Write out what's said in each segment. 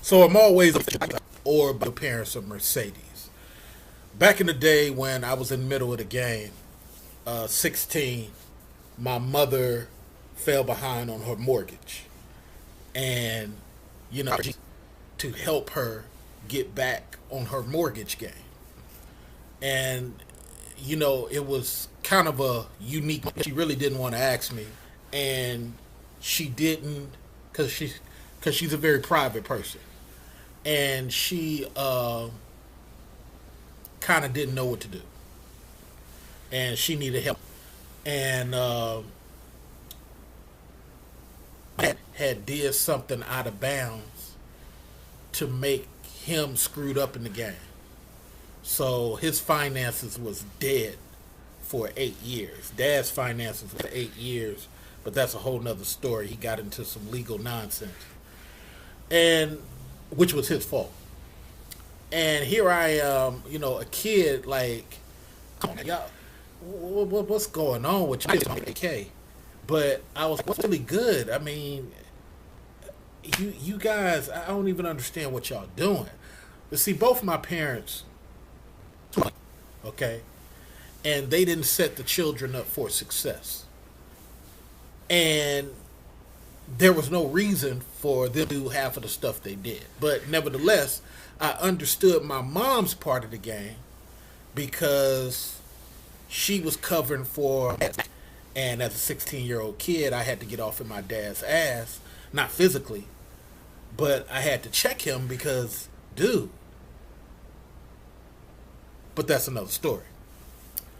So I'm always or by parents of Mercedes. Back in the day when I was in the middle of the game, 16, my mother fell behind on her mortgage, and to help her get back on her mortgage game. And it was kind of a unique. She really didn't want to ask me, and she didn't because she's a very private person, and she kind of didn't know what to do, and she needed help, and had did something out of bounds to make him screwed up in the game. So his finances was dead for 8 years. Dad's finances for 8 years, but that's a whole nother story. He got into some legal nonsense, and which was his fault. And here I am, a kid like, come on, y'all, what's going on with you? Okay, but I was really good. I mean, you guys, I don't even understand what y'all doing. But see, both my parents, okay, and they didn't set the children up for success. And there was no reason for them to do half of the stuff they did. But nevertheless, I understood my mom's part of the game because she was covering for, and as a 16-year-old kid, I had to get off in my dad's ass, not physically, but I had to check him because, dude. But that's another story.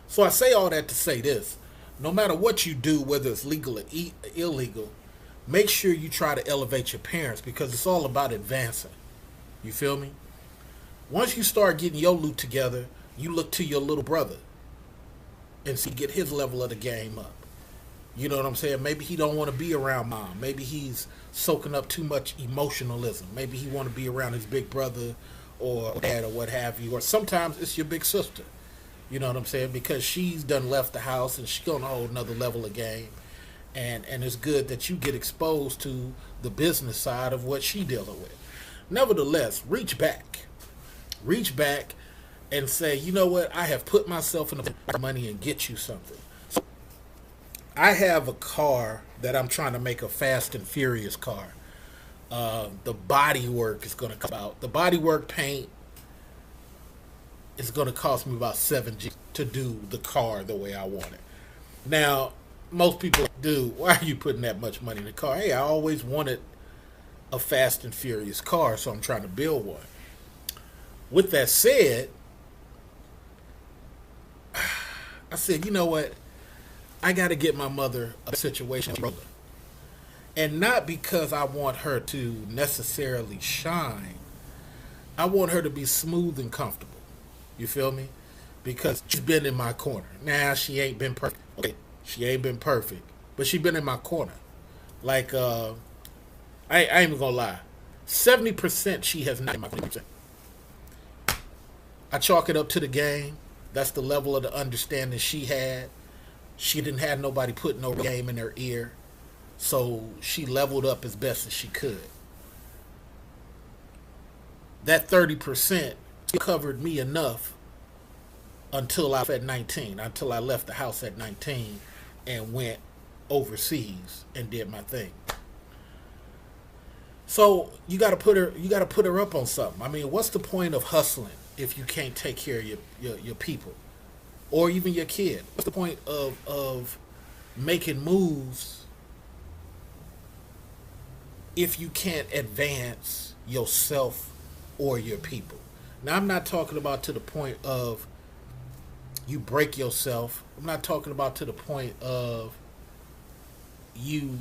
So I say all that to say this. No matter what you do, whether it's legal or illegal, make sure you try to elevate your parents because it's all about advancing. You feel me? Once you start getting your loot together, you look to your little brother and see get his level of the game up. You know what I'm saying? Maybe he don't want to be around mom. Maybe he's soaking up too much emotionalism. Maybe he want to be around his big brother or dad or what have you. Or sometimes it's your big sister. You know what I'm saying? Because she's done left the house and she's on a whole nother level of game. And it's good that you get exposed to the business side of what she's dealing with. Nevertheless, reach back. Reach back and say, you know what? I have put myself in the money and get you something. So I have a car that I'm trying to make a Fast and Furious car. The body work is going to come out. The body work paint is going to cost me about $7G to do the car the way I want it. Now, most people do, why are you putting that much money in the car? Hey, I always wanted a Fast and Furious car, so I'm trying to build one. With that said, I said, you know what? I got to get my mother a situation. And not because I want her to necessarily shine. I want her to be smooth and comfortable. You feel me? Because she's been in my corner. Now, she ain't been perfect. Okay, she ain't been perfect. But she been in my corner. Like, I ain't even gonna lie. 70% she has not been in my corner. I chalk it up to the game. That's the level of the understanding she had. She didn't have nobody putting no game in her ear. So she leveled up as best as she could. That 30% covered me enough until I was at 19, until I left the house at 19 and went overseas and did my thing. So you got to put her up on something. I mean, what's the point of hustling if you can't take care of your people or even your kid? What's the point of making moves if you can't advance yourself or your people? Now, I'm not talking about to the point of you break yourself. I'm not talking about to the point of you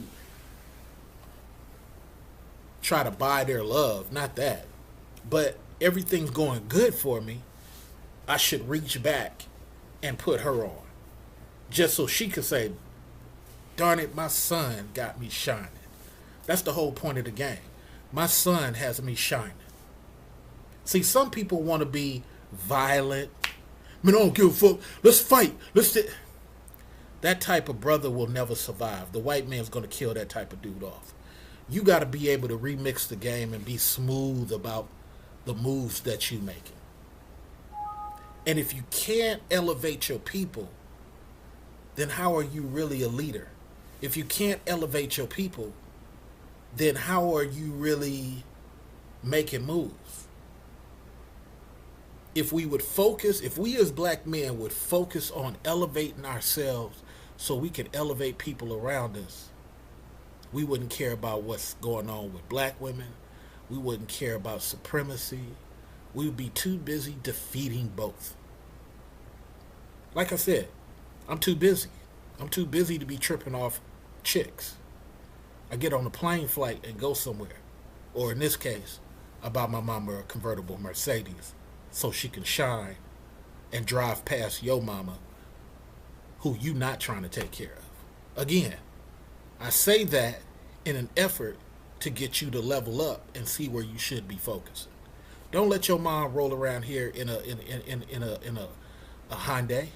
try to buy their love. Not that. But everything's going good for me. I should reach back and put her on. Just so she could say, darn it, my son got me shining. That's the whole point of the game. My son has me shining. See, some people want to be violent. Man, I don't give a fuck. Let's fight. That type of brother will never survive. The white man's going to kill that type of dude off. You got to be able to remix the game and be smooth about the moves that you making. And if you can't elevate your people, then how are you really a leader? If you can't elevate your people, then how are you really making moves? If we would focus, if we as black men would focus on elevating ourselves so we can elevate people around us, we wouldn't care about what's going on with black women. We wouldn't care about supremacy. We would be too busy defeating both. Like I said, I'm too busy. I'm too busy to be tripping off chicks. I get on a plane flight and go somewhere. Or in this case, I buy my mama a convertible Mercedes so she can shine and drive past your mama who you not trying to take care of. Again, I say that in an effort to get you to level up and see where you should be focusing. Don't let your mom roll around here in a Hyundai.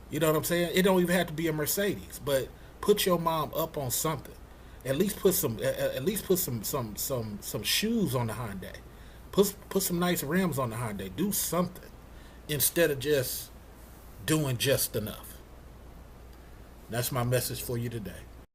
You know what I'm saying? It don't even have to be a Mercedes, but put your mom up on something. At least put some shoes on the Hyundai. Put some nice rims on the Hyundai. Do something instead of just doing just enough. That's my message for you today.